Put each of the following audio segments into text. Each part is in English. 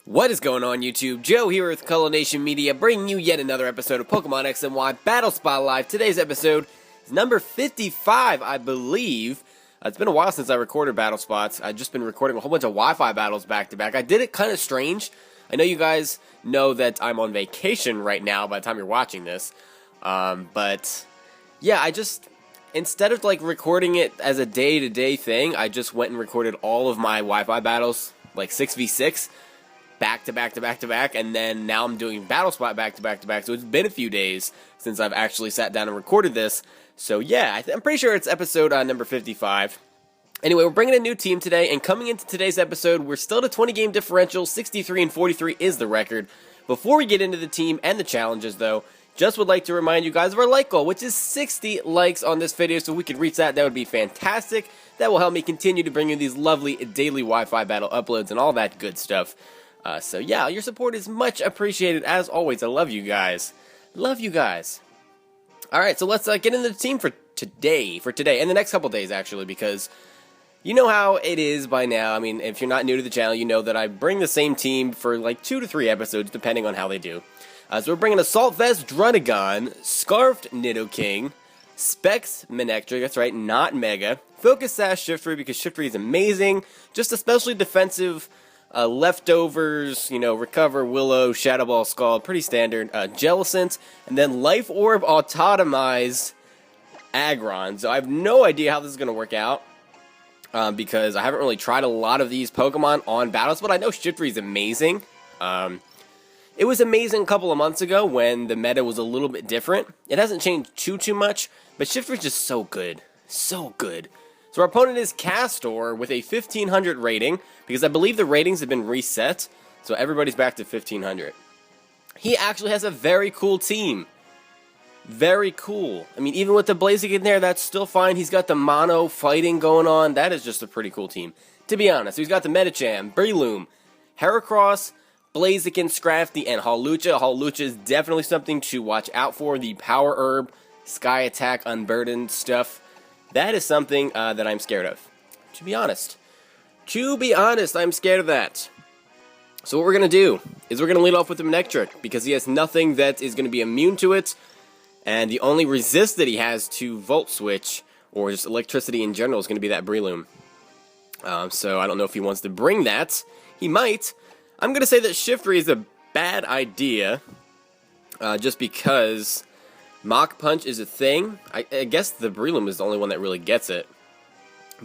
What is going on, YouTube? Joe here with Color Nation Media, bringing you yet another episode of Pokemon X and Y Battle Spot Live. Today's episode is number 55, I believe. It's been a while since I recorded Battle Spots. I've just been recording a whole bunch of Wi-Fi battles back-to-back. I did it kind of strange. I know you guys know that I'm on vacation right now by the time you're watching this. But, yeah, instead of, recording it as a day-to-day thing, I just went and recorded all of my Wi-Fi battles, 6v6. Back to back, and then now I'm doing Battle Spot back to back, so it's been a few days since I've actually sat down and recorded this. So yeah, I'm pretty sure it's episode number 55. Anyway, we're bringing a new team today, and coming into today's episode, we're still at a 20-game differential. 63 and 43 is the record. Before we get into the team and the challenges, though, just would like to remind you guys of our like goal, which is 60 likes on this video, so we can reach that. That would be fantastic. That will help me continue to bring you these lovely daily Wi-Fi battle uploads and all that good stuff. So yeah, your support is much appreciated as always. I love you guys. Love you guys. Alright, so let's get into the team for today, and the next couple days actually, because you know how it is by now. I mean, if you're not new to the channel, you know that I bring the same team for 2 to 3 episodes, depending on how they do. So we're bringing Assault Vest Druddigon, Scarfed Nidoking, Specs Manectric, that's right, not Mega, Focus Sash Shiftry, because Shiftry is amazing, just especially defensive. Leftovers, Recover, Willow, Shadow Ball, Scald, pretty standard. Jellicent, and then Life Orb Autotomize Aggron. So I have no idea how this is going to work out, because I haven't really tried a lot of these Pokemon on battles, but I know Shiftry is amazing. It was amazing a couple of months ago when the meta was a little bit different. It hasn't changed too much, but Shiftry is just so good. So good. So our opponent is Castor with a 1500 rating, because I believe the ratings have been reset, so everybody's back to 1500. He actually has a very cool team. Very cool. I mean, even with the Blaziken there, that's still fine. He's got the mono fighting going on. That is just a pretty cool team, to be honest. He's got the Medicham, Breloom, Heracross, Blaziken, Scrafty, and Hawlucha. Hawlucha is definitely something to watch out for. The Power Herb, Sky Attack, Unburdened stuff. That is something that I'm scared of, to be honest. To be honest, I'm scared of that. So what we're going to do is we're going to lead off with the Manectric, because he has nothing that is going to be immune to it, and the only resist that he has to Volt Switch, or just electricity in general, is going to be that Breloom. So I don't know if he wants to bring that. He might. I'm going to say that Shiftry is a bad idea, just because Mach Punch is a thing. I guess the Breloom is the only one that really gets it.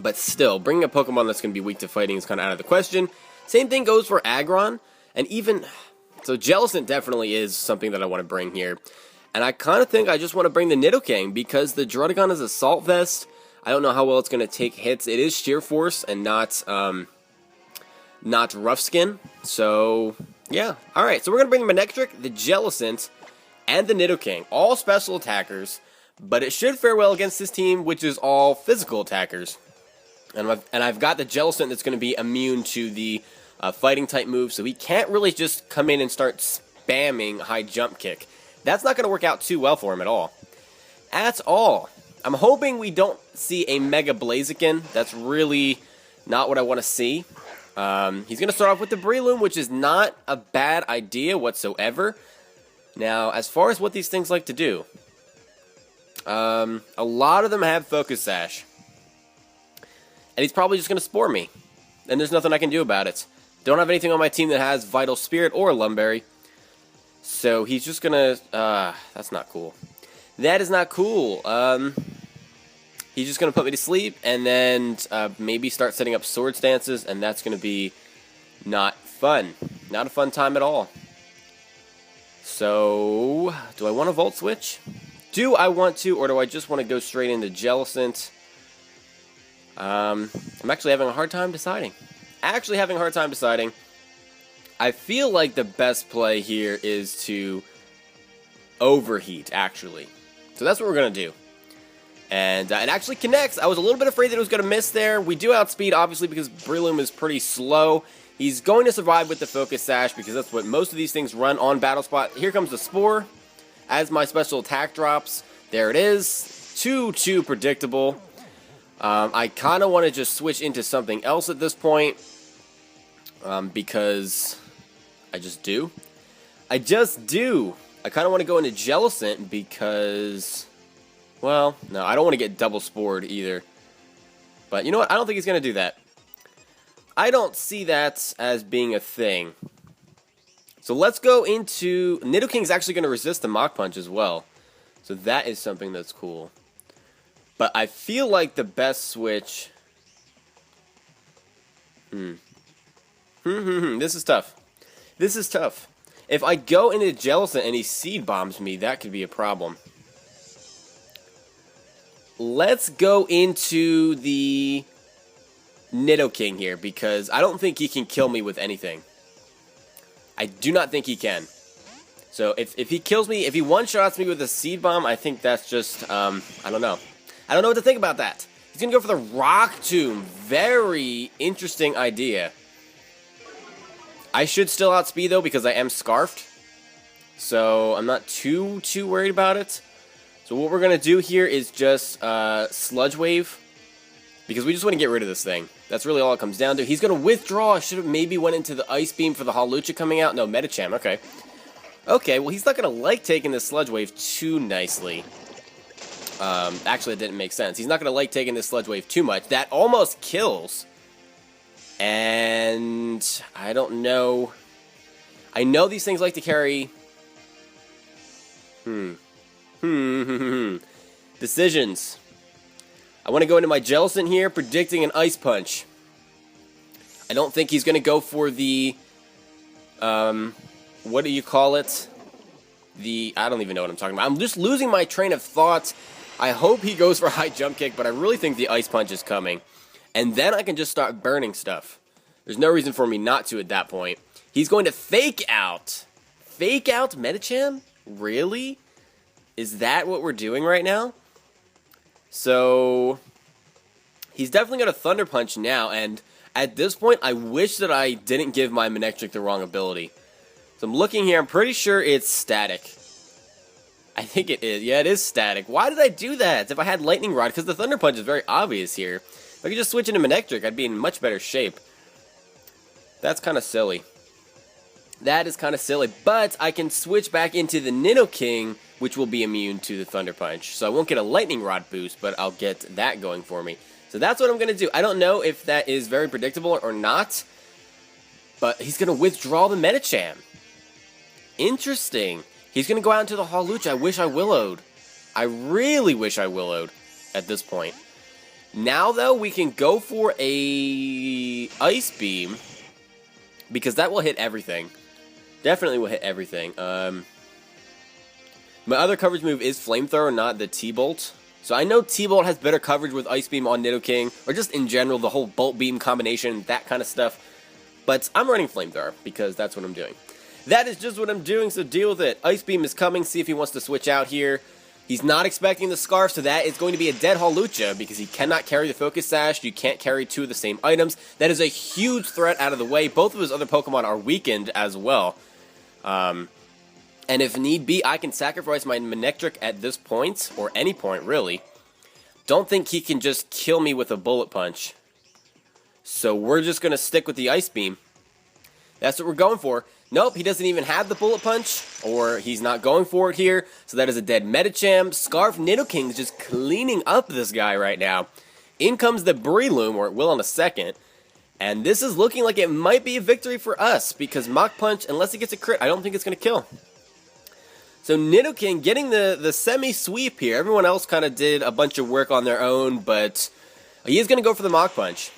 But still, bringing a Pokemon that's going to be weak to fighting is kind of out of the question. Same thing goes for Aggron. And even... So Jellicent definitely is something that I want to bring here. And I kind of think I just want to bring the Nidoking, because the Druddigon is Assault Vest. I don't know how well it's going to take hits. It is Sheer Force and not Rough Skin. So, yeah. Alright, so we're going to bring the Manectric, the Jellicent, and the Nidoking, all special attackers, but it should fare well against this team, which is all physical attackers. And I've got the Jellicent that's going to be immune to the fighting type move, so he can't really just come in and start spamming high jump kick. That's not going to work out too well for him at all. At all. I'm hoping we don't see a Mega Blaziken. That's really not what I want to see. He's going to start off with the Breloom, which is not a bad idea whatsoever. Now, as far as what these things like to do, a lot of them have Focus Sash. And he's probably just going to Spore me. And there's nothing I can do about it. Don't have anything on my team that has Vital Spirit or Lumberry. So he's just going to... that's not cool. That is not cool. He's just going to put me to sleep and then maybe start setting up Sword Stances. And that's going to be not fun. Not a fun time at all. So, do I want to Volt Switch? Do I want to, or do I just want to go straight into Jellicent? I'm actually having a hard time deciding. I feel like the best play here is to Overheat, actually. So that's what we're going to do. And it actually connects. I was a little bit afraid that it was going to miss there. We do outspeed, obviously, because Breloom is pretty slow. He's going to survive with the Focus Sash, because that's what most of these things run on Battle Spot. Here comes the Spore. As my special attack drops, there it is. Too predictable. I kind of want to just switch into something else at this point, because I just do. I just do. I kind of want to go into Jellicent because, well, no, I don't want to get double spored either. But you know what? I don't think he's going to do that. I don't see that as being a thing. So let's go into... Nidoking's actually going to resist the Mach Punch as well. So that is something that's cool. But I feel like the best switch... This is tough. This is tough. If I go into Jellicent and he Seed Bombs me, that could be a problem. Let's go into the Nidoking here, because I don't think he can kill me with anything. I do not think he can. So if he kills me, if he one-shots me with a Seed Bomb, I think that's just, I don't know. I don't know what to think about that. He's going to go for the Rock Tomb. Very interesting idea. I should still outspeed, though, because I am Scarfed. So I'm not too worried about it. So what we're going to do here is just Sludge Wave. Because we just want to get rid of this thing. That's really all it comes down to. He's going to withdraw. I should have maybe went into the Ice Beam for the Hawlucha coming out. No, Medicham. Okay. Okay, well, he's not going to like taking this Sludge Wave too nicely. Actually, it didn't make sense. He's not going to like taking this Sludge Wave too much. That almost kills. And I don't know. I know these things like to carry... Decisions. I want to go into my Jellicent here, predicting an Ice Punch. I don't think he's going to go for the... what do you call it? I don't even know what I'm talking about. I'm just losing my train of thought. I hope he goes for High Jump Kick, but I really think the Ice Punch is coming. And then I can just start burning stuff. There's no reason for me not to at that point. He's going to Fake Out. Fake Out Medicham? Really? Is that what we're doing right now? So, he's definitely going to Thunder Punch now, and at this point, I wish that I didn't give my Manectric the wrong ability. So I'm looking here, I'm pretty sure it's Static. I think it is. Yeah, it is Static. Why did I do that? If I had Lightning Rod, because the Thunder Punch is very obvious here. If I could just switch into Manectric, I'd be in much better shape. That's kind of silly. That is kind of silly, but I can switch back into the Nidoking, which will be immune to the Thunder Punch. So I won't get a Lightning Rod boost, but I'll get that going for me. So that's what I'm going to do. I don't know if that is very predictable or not, but he's going to withdraw the Medicham. Interesting. He's going to go out into the Hawlucha. I wish I Willowed. I really wish I Willowed at this point. Now, though, we can go for a Ice Beam, because that will hit everything. Definitely will hit everything. My other coverage move is Flamethrower, not the T-Bolt. So I know T-Bolt has better coverage with Ice Beam on Nidoking, or just in general, the whole Bolt Beam combination, that kind of stuff. But I'm running Flamethrower, because that's what I'm doing. That is just what I'm doing, so deal with it. Ice Beam is coming, see if he wants to switch out here. He's not expecting the Scarf, so that is going to be a dead Hawlucha, because he cannot carry the Focus Sash. You can't carry two of the same items. That is a huge threat out of the way. Both of his other Pokemon are weakened as well. And if need be, I can sacrifice my Manectric at this point, or any point, really. Don't think he can just kill me with a Bullet Punch. So we're just going to stick with the Ice Beam. That's what we're going for. Nope, he doesn't even have the Bullet Punch, or he's not going for it here, so that is a dead Medicham. Scarf Nidoking is just cleaning up this guy right now. In comes the Breloom, or it will in a second, and this is looking like it might be a victory for us, because Mach Punch, unless it gets a crit, I don't think it's going to kill. So Nidoking getting the semi-sweep here. Everyone else kind of did a bunch of work on their own, but he is going to go for the Mach Punch,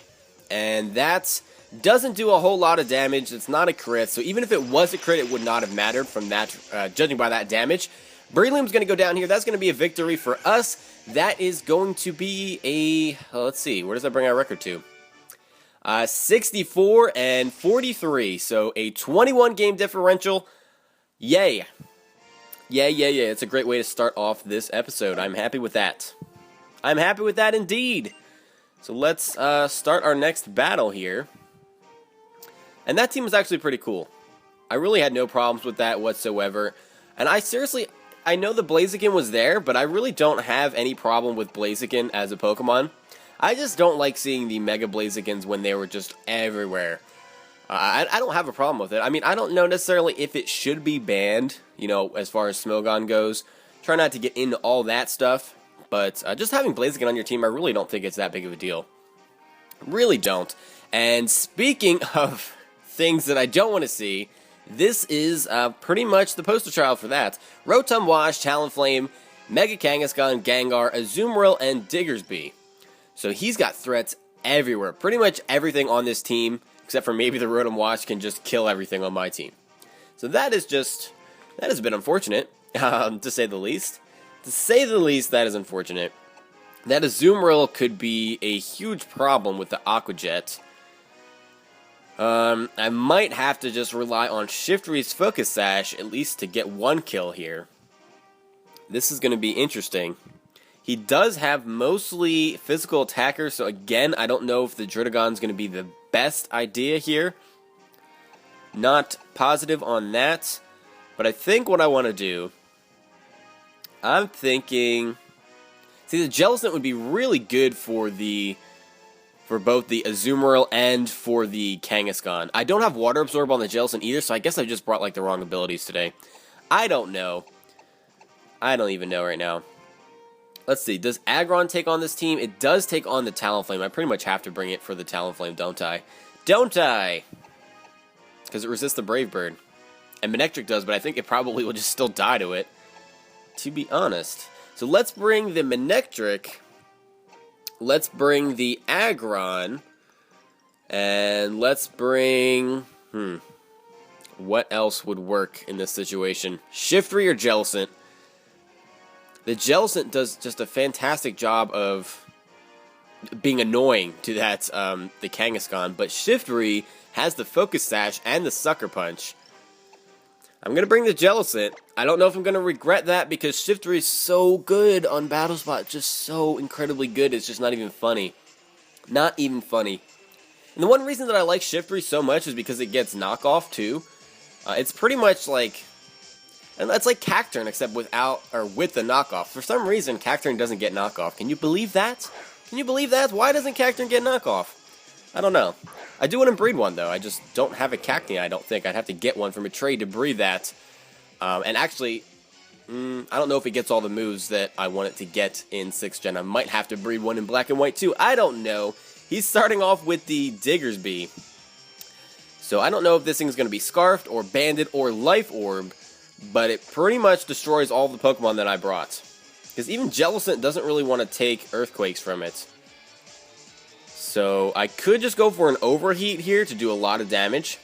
and that's... doesn't do a whole lot of damage. It's not a crit, so even if it was a crit, it would not have mattered from that, judging by that damage. Breloom's going to go down here. That's going to be a victory for us. That is going to be a... let's see. Where does that bring our record to? 64 and 43. So a 21-game differential. Yay. Yay. It's a great way to start off this episode. I'm happy with that. I'm happy with that indeed. So let's start our next battle here. And that team was actually pretty cool. I really had no problems with that whatsoever. And I know the Blaziken was there, but I really don't have any problem with Blaziken as a Pokemon. I just don't like seeing the Mega Blazikens when they were just everywhere. I don't have a problem with it. I mean, I don't know necessarily if it should be banned, as far as Smogon goes. Try not to get into all that stuff, but just having Blaziken on your team, I really don't think it's that big of a deal. Really don't. And speaking of things that I don't want to see, this is pretty much the poster child for that. Rotom Wash, Talonflame, Mega Kangaskhan, Gengar, Azumarill, and Diggersby. So he's got threats everywhere. Pretty much everything on this team, except for maybe the Rotom Wash, can just kill everything on my team. So that is a bit unfortunate, to say the least. To say the least, that is unfortunate. That Azumarill could be a huge problem with the Aqua Jet. I might have to just rely on Shiftry's Focus Sash, at least to get one kill here. This is going to be interesting. He does have mostly physical attackers, so again, I don't know if the Druddigon's going to be the best idea here. Not positive on that, but I think what I want to do, I'm thinking, see, the Jellicent would be really good for both the Azumarill and for the Kangaskhan. I don't have Water Absorb on the Jellicent either, so I guess I've just brought like the wrong abilities today. I don't know. I don't even know right now. Let's see, does Aggron take on this team? It does take on the Talonflame. I pretty much have to bring it for the Talonflame, don't I? Don't I? Because it resists the Brave Bird. And Manectric does, but I think it probably will just still die to it, to be honest. So let's bring the Manectric. Let's bring the Aggron. And let's bring... what else would work in this situation? Shiftry or Jellicent? The Jellicent does just a fantastic job of being annoying to that the Kangaskhan, but Shiftry has the Focus Sash and the Sucker Punch. I'm going to bring the Jellicent. I don't know if I'm going to regret that because Shiftry is so good on Battle Spot, just so incredibly good, it's just not even funny. Not even funny. And the one reason that I like Shiftry so much is because it gets knockoff too. It's pretty much like... And that's like Cacturne, except with the knockoff. For some reason, Cacturne doesn't get knockoff. Can you believe that? Can you believe that? Why doesn't Cacturne get knockoff? I don't know. I do want to breed one, though. I just don't have a Cacnea, I don't think. I'd have to get one from a trade to breed that. And actually, I don't know if it gets all the moves that I want it to get in 6th Gen. I might have to breed one in Black and White, too. I don't know. He's starting off with the Diggersby. So I don't know if this thing's going to be Scarfed or Banded or Life Orb. But it pretty much destroys all the Pokemon that I brought. Because even Jellicent doesn't really want to take Earthquakes from it. So I could just go for an Overheat here to do a lot of damage.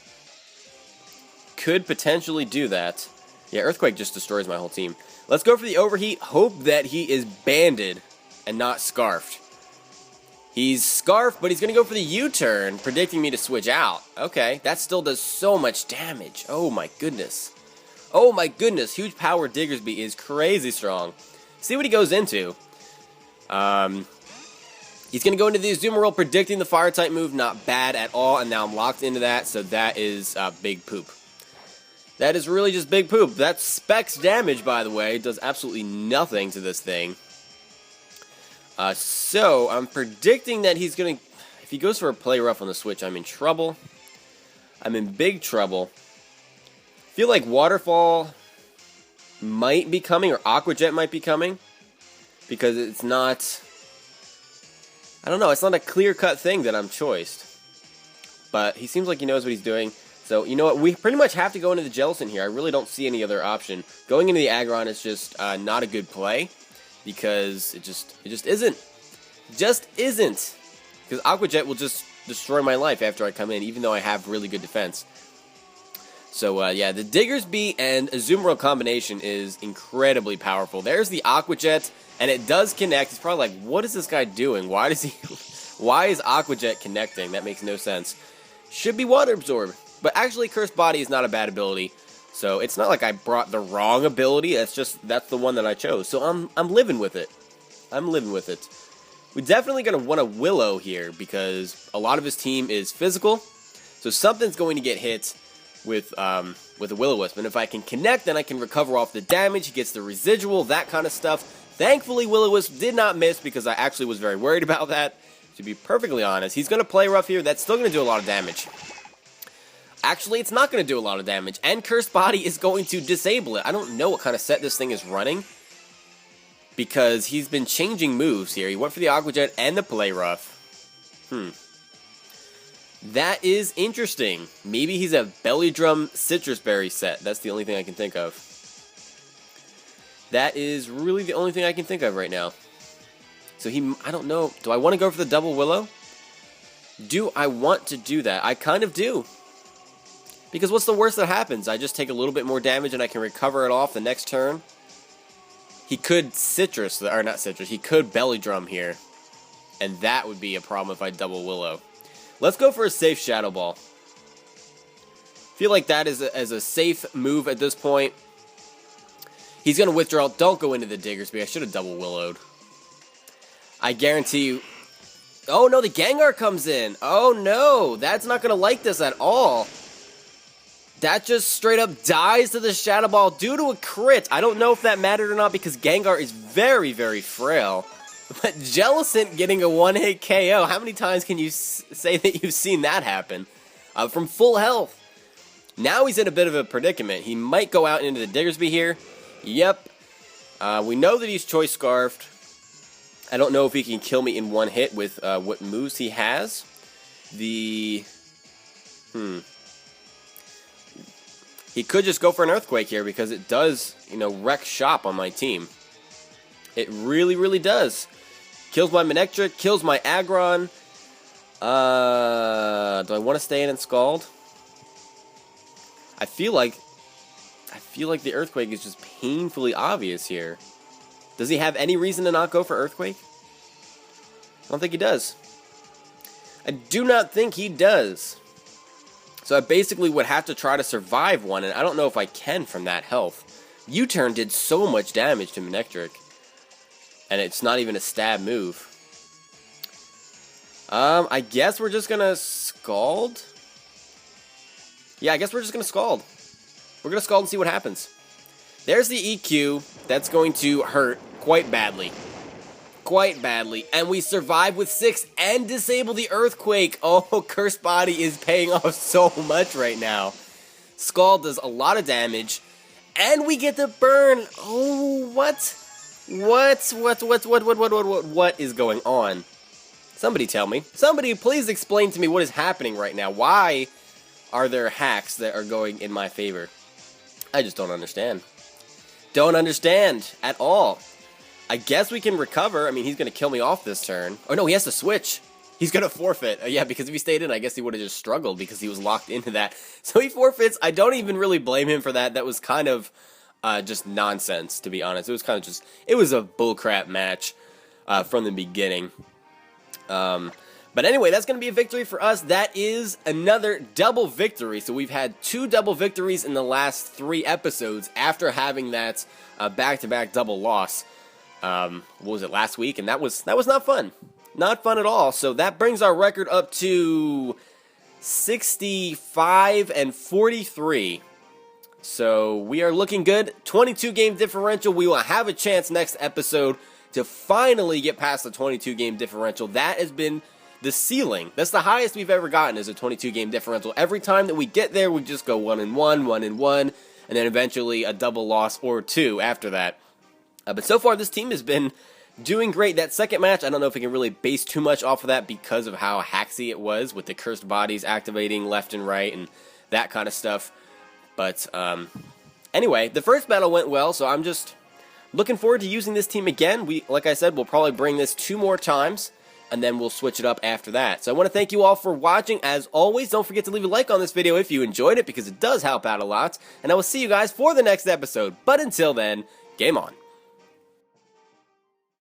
Could potentially do that. Yeah, Earthquake just destroys my whole team. Let's go for the Overheat. Hope that he is Banded and not Scarfed. He's Scarfed, but he's going to go for the U-turn, predicting me to switch out. Okay, that still does so much damage. Oh my goodness. Oh my goodness, huge power Diggersby is crazy strong. See what he goes into. He's going to go into the Azumarill, predicting the Fire-type move, not bad at all, and now I'm locked into that, so that is big poop. That is really just big poop. That Specs damage, by the way, does absolutely nothing to this thing. So, I'm predicting that he's going to... If he goes for a Play Rough on the Switch, I'm in trouble. I'm in big trouble. I feel like Waterfall might be coming, or Aqua Jet might be coming, because it's not, I don't know, it's not a clear-cut thing that I'm choiced. But he seems like he knows what he's doing, so you know what, we pretty much have to go into the Jellicent here. I really don't see any other option. Going into the Aggron is just not a good play, because it just isn't. Just isn't. Because Aqua Jet will just destroy my life after I come in, even though I have really good defense. So, yeah, the Diggersby and Azumarill combination is incredibly powerful. There's the Aqua Jet, and it does connect. It's probably like, what is this guy doing? Why is Aqua Jet connecting? That makes no sense. Should be Water Absorb. But actually, Cursed Body is not a bad ability. So, it's not like I brought the wrong ability. It's just, that's the one that I chose. So, I'm living with it. I'm living with it. We're definitely going to want a Willow here, because a lot of his team is physical. So, something's going to get hit with a Will-O-Wisp, and if I can connect, then I can recover off the damage. He gets the residual, that kind of stuff. Thankfully, Will-O-Wisp did not miss, because I actually was very worried about that, to be perfectly honest. He's going to Play Rough here. That's still going to do a lot of damage. Actually, it's not going to do a lot of damage, and Cursed Body is going to disable it. I don't know what kind of set this thing is running, because he's been changing moves here. He went for the Aqua Jet and the Play Rough. That is interesting. Maybe he's a Belly Drum Citrus Berry set. That's the only thing I can think of. That is really the only thing I can think of right now. So I don't know. Do I want to go for the Double Willow? Do I want to do that? I kind of do. Because what's the worst that happens? I just take a little bit more damage and I can recover it off the next turn. He could Citrus, or not Citrus, he could Belly Drum here. And that would be a problem if I Double Willow. Let's go for a safe Shadow Ball. Feel like that is a safe move at this point. He's going to withdraw. Don't go into the Diggersby. I should have Double Willowed. I guarantee you. Oh no, the Gengar comes in. Oh no, that's not going to like this at all. That just straight up dies to the Shadow Ball due to a crit. I don't know if that mattered or not because Gengar is very, very frail. But Jellicent getting a one-hit KO, how many times can you say that you've seen that happen? From full health. Now he's in a bit of a predicament. He might go out into the Diggersby here. Yep. We know that he's Choice Scarfed. I don't know if he can kill me in one hit with what moves he has. He could just go for an Earthquake here because it does, wreck shop on my team. It really, really does. Kills my Manectric, kills my Aggron. Do I want to stay in and Scald? I feel like the Earthquake is just painfully obvious here. Does he have any reason to not go for Earthquake? I don't think he does. I do not think he does. So I basically would have to try to survive one, and I don't know if I can from that health. U-Turn did so much damage to Manectric. And it's not even a stab move. I guess we're just gonna Scald? Yeah, I guess we're just gonna Scald. We're gonna Scald and see what happens. There's the EQ. That's going to hurt quite badly. Quite badly. And we survive with 6 and disable the Earthquake. Oh, Cursed Body is paying off so much right now. Scald does a lot of damage. And we get the burn. Oh, what? What is going on? Somebody tell me. Somebody please explain to me what is happening right now. Why are there hacks that are going in my favor? I just don't understand. Don't understand at all. I guess we can recover. I mean, he's going to kill me off this turn. Oh no, he has to switch. He's going to forfeit. Yeah, because if he stayed in, I guess he would have just struggled because he was locked into that. So he forfeits. I don't even really blame him for that. That was kind of just nonsense, to be honest. It was kind of it was a bullcrap match from the beginning. But anyway, that's going to be a victory for us. That is another double victory. So we've had 2 double victories in the last 3 episodes after having that back-to-back double loss. What was it, last week? And that was not fun. Not fun at all. So that brings our record up to 65 and 43. So we are looking good. 22 game differential. We will have a chance next episode to finally get past the 22 game differential. That has been the ceiling. That's the highest we've ever gotten, is a 22 game differential. Every time that we get there, we just go 1-1, 1-1, and then eventually a double loss or 2 after that. But so far, this team has been doing great. That second match, I don't know if we can really base too much off of that because of how hacksy it was with the Cursed Bodies activating left and right and that kind of stuff. But anyway, the first battle went well, so I'm just looking forward to using this team again. Like I said, we'll probably bring this 2 more times, and then we'll switch it up after that. So I want to thank you all for watching. As always, don't forget to leave a like on this video if you enjoyed it, because it does help out a lot. And I will see you guys for the next episode. But until then, game on.